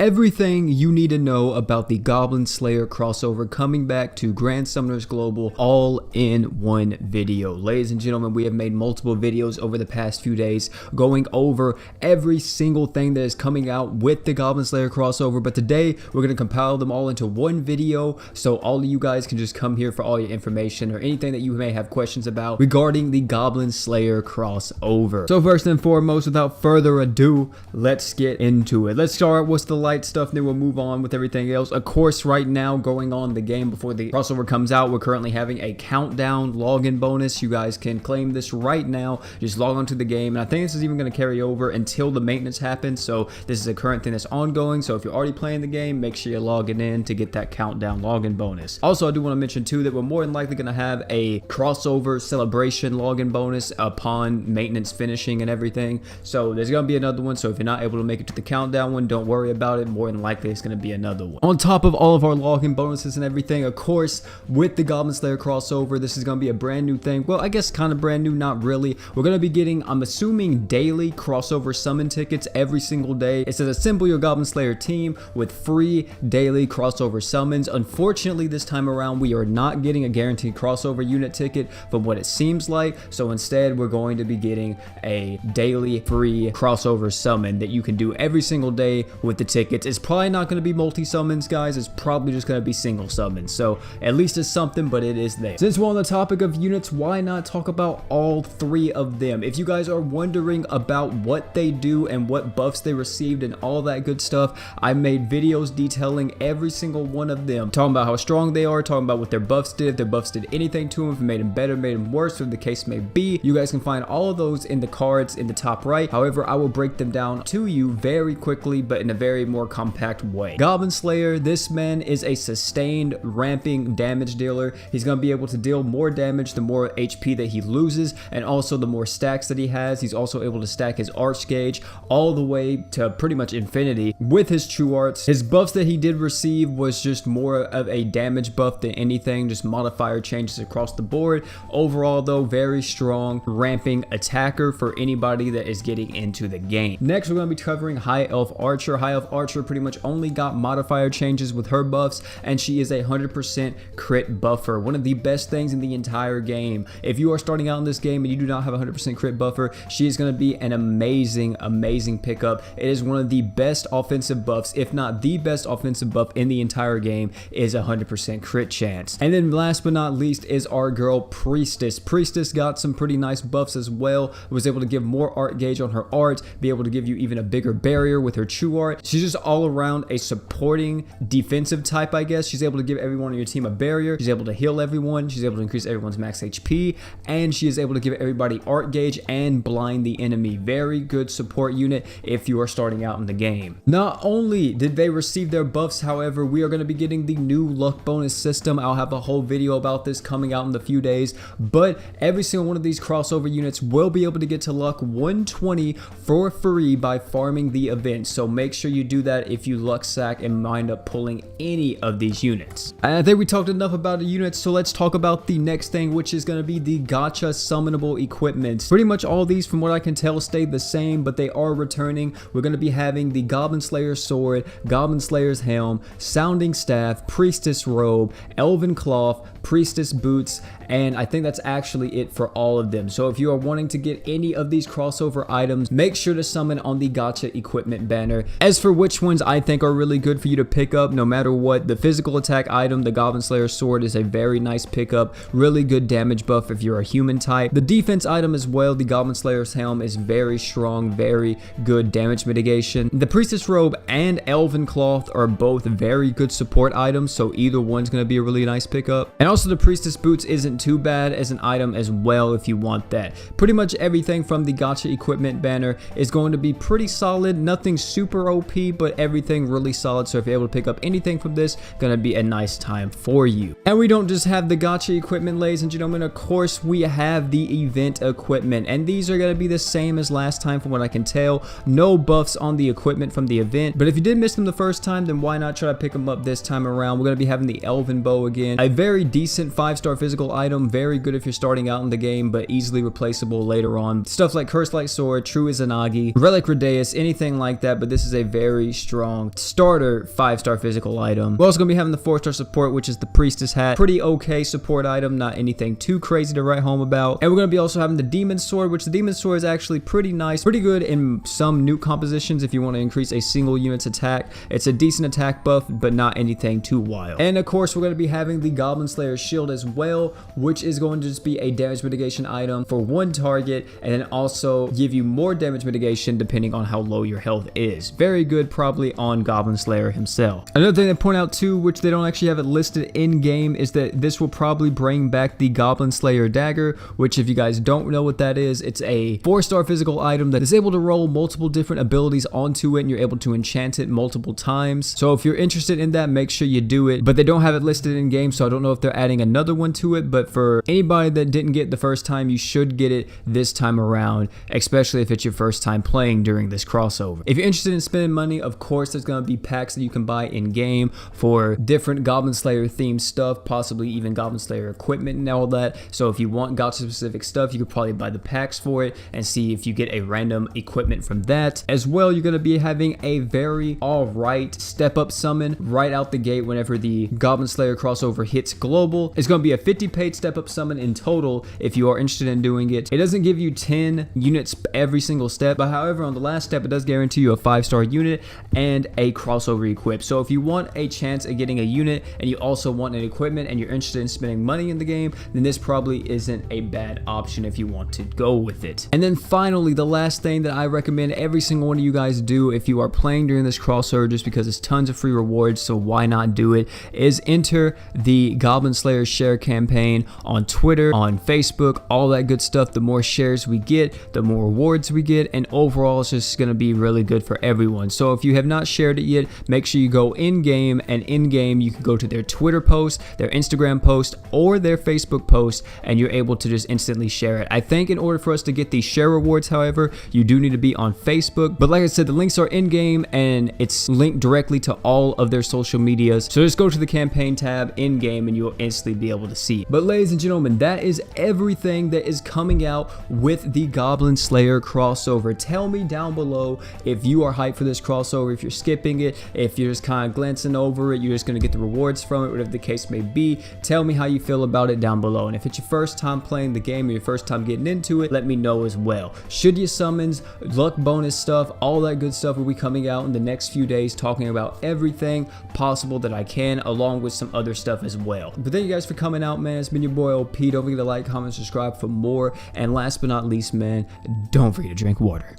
everything you need to know about the Goblin Slayer crossover coming back to Grand Summoners Global all in one video. Ladies and gentlemen, we have made multiple videos over the past few days going over every single thing that is coming out with the Goblin Slayer crossover, but today we're going to compile them all into one video so all of you guys can just come here for all your information or anything that you may have questions about regarding the Goblin Slayer crossover. So first and foremost, without further ado, let's get into it. Let's start with the light stuff, then we'll move on with everything else. Of course, right now going on the game before the crossover comes out, we're currently having a countdown login bonus. You guys can claim this right now. Just log on to the game, and I think this is even going to carry over until the maintenance happens. So this is a current thing that's ongoing. So if you're already playing the game, make sure you're logging in to get that countdown login bonus. Also, I do want to mention too that we're more than likely going to have a crossover celebration login bonus upon maintenance finishing and everything. So there's going to be another one. So if you're not able to make it to the countdown one, don't worry about it. More than likely it's going to be another one. On top of all of our login bonuses and everything, of course, with the Goblin Slayer crossover, this is going to be a brand new thing. Well, I guess kind of brand new, not really. We're going to be getting, I'm assuming, daily crossover summon tickets every single day. It says assemble your Goblin Slayer team with free daily crossover summons. Unfortunately, this time around, we are not getting a guaranteed crossover unit ticket from what it seems like. So instead, we're going to be getting a daily free crossover summon that you can do every single day with the tickets. It's probably not going to be multi-summons, guys. It's probably just going to be single summons. So at least it's something, but it is there. Since we're on the topic of units, why not talk about all three of them? If you guys are wondering about what they do and what buffs they received and all that good stuff, I made videos detailing every single one of them, talking about how strong they are, talking about what their buffs did, if their buffs did anything to them, if it made them better, made them worse, whatever the case may be. You guys can find all of those in the cards in the top right. However, I will break them down to you very quickly, but in a very more compact way. Goblin Slayer, this man is a sustained ramping damage dealer. He's going to be able to deal more damage the more HP that he loses, and also the more stacks that he has. He's also able to stack his arch gauge all the way to pretty much infinity with his true arts. His buffs that he did receive was just more of a damage buff than anything, just modifier changes across the board. Overall though, very strong ramping attacker for anybody that is getting into the game. Next, we're going to be covering High Elf Archer. High Elf Archer pretty much only got modifier changes with her buffs, and she is a 100% crit buffer. One of the best things in the entire game. If you are starting out in this game and you do not have a 100% crit buffer, she is going to be an amazing pickup. It is one of the best offensive buffs, if not the best offensive buff in the entire game, is 100% crit chance. And then last but not least is our girl Priestess. Priestess got some pretty nice buffs as well. Was able to give more art gauge on her art, be able to give you even a bigger barrier with her true art. She's just all around a supporting defensive type, I guess. She's able to give everyone on your team a barrier. She's able to heal everyone. She's able to increase everyone's max HP, and she is able to give everybody art gauge and blind the enemy. Very good support unit if you are starting out in the game. Not only did they receive their buffs, however, we are going to be getting the new luck bonus system. I'll have a whole video about this coming out in a few days, but every single one of these crossover units will be able to get to luck 120 for free by farming the event. So make sure you do that if you luck sack and wind up pulling any of these units. And I think we talked enough about the units, so let's talk about the next thing, which is going to be the gacha summonable equipment. Pretty much all these, from what I can tell, stayed the same, but they are returning. We're going to be having the Goblin Slayer sword, Goblin Slayer's helm, sounding staff, priestess robe, elven cloth, priestess boots, and I think that's actually it for all of them. So if you are wanting to get any of these crossover items, make sure to summon on the gacha equipment banner. As for which ones I think are really good for you to pick up, no matter what, the physical attack item, the Goblin Slayer sword, is a very nice pickup. Really good damage buff if you're a human type. The defense item as well, the Goblin Slayer's helm, is very strong, very good damage mitigation. The priestess robe and elven cloth are both very good support items, so either one's going to be a really nice pickup. And also the priestess boots isn't too bad as an item as well if you want that. Pretty much everything from the gacha equipment banner is going to be pretty solid. Nothing super OP, but everything really solid. So if you're able to pick up anything from this, gonna be a nice time for you. And we don't just have the gacha equipment, ladies and gentlemen. Of course, we have the event equipment, and these are gonna be the same as last time from what I can tell. No buffs on the equipment from the event, but if you did miss them the first time, then why not try to pick them up this time around? We're gonna be having the elven bow again, a very decent 5-star physical item, very good if you're starting out in the game, but easily replaceable later on. Stuff like Curse Light Sword, True Izanagi, Relic Redeus, anything like that, but this is a very strong starter 5-star physical item. We're also going to be having the 4-star support, which is the priestess hat. Pretty okay support item, not anything too crazy to write home about. And we're going to be also having the demon sword, which the demon sword is actually pretty nice, pretty good in some nuke compositions if you want to increase a single unit's attack. It's a decent attack buff, but not anything too wild. And of course, we're going to be having the Goblin Slayer shield as well, which is going to just be a damage mitigation item for one target, and then also give you more damage mitigation depending on how low your health is. Very good probably on Goblin Slayer himself. Another thing to point out too, which they don't actually have it listed in game, is that this will probably bring back the Goblin Slayer dagger, which if you guys don't know what that is, it's a 4-star physical item that is able to roll multiple different abilities onto it, and you're able to enchant it multiple times. So if you're interested in that, make sure you do it, but they don't have it listed in game, so I don't know if they're adding another one to it. But for anybody that didn't get the first time, you should get it this time around, especially if it's your first time playing during this crossover. If you're interested in spending money, of course there's going to be packs that you can buy in game for different Goblin Slayer themed stuff, possibly even Goblin Slayer equipment and all that. So if you want gacha specific stuff, you could probably buy the packs for it and see if you get a random equipment from that. As well, you're going to be having a very alright step up summon right out the gate whenever the Goblin Slayer crossover hits global. It's going to be a 50 paid step up summon in total if you are interested in doing it. It doesn't give you 10 units every single step, but however on the last step it does guarantee you a 5-star unit and a crossover equip. So if you want a chance at getting a unit and you also want an equipment and you're interested in spending money in the game, then this probably isn't a bad option if you want to go with it. And then finally, the last thing that I recommend every single one of you guys do if you are playing during this crossover, just because it's tons of free rewards, so why not do it, is enter the Goblin Slayer share campaign on Twitter, on Facebook, all that good stuff. The more shares we get, the more rewards we get, and overall it's just going to be really good for everyone. So if you have not shared it yet, make sure you go in game, and in game you can go to their Twitter post, their Instagram post, or their Facebook post, and you're able to just instantly share it. I think in order for us to get these share rewards, however, you do need to be on Facebook, but like I said, the links are in game and it's linked directly to all of their social medias. So just go to the campaign tab in game and you'll instantly be able to see it. But ladies and gentlemen, that is everything that is coming out with the Goblin Slayer crossover. Tell me down below if you are hyped for this crossover, if you're skipping it, if you're just kind of glancing over it, you're just going to get the rewards from it, whatever the case may be. Tell me how you feel about it down below. And if it's your first time playing the game or your first time getting into it, let me know as well. Should your summons, luck bonus stuff, all that good stuff will be coming out in the next few days, talking about everything possible that I can, along with some other stuff as well. But thank you guys for coming out, man. It's been your boy OP. Don't forget to like, comment, subscribe for more. And last but not least, man, don't forget to drink water.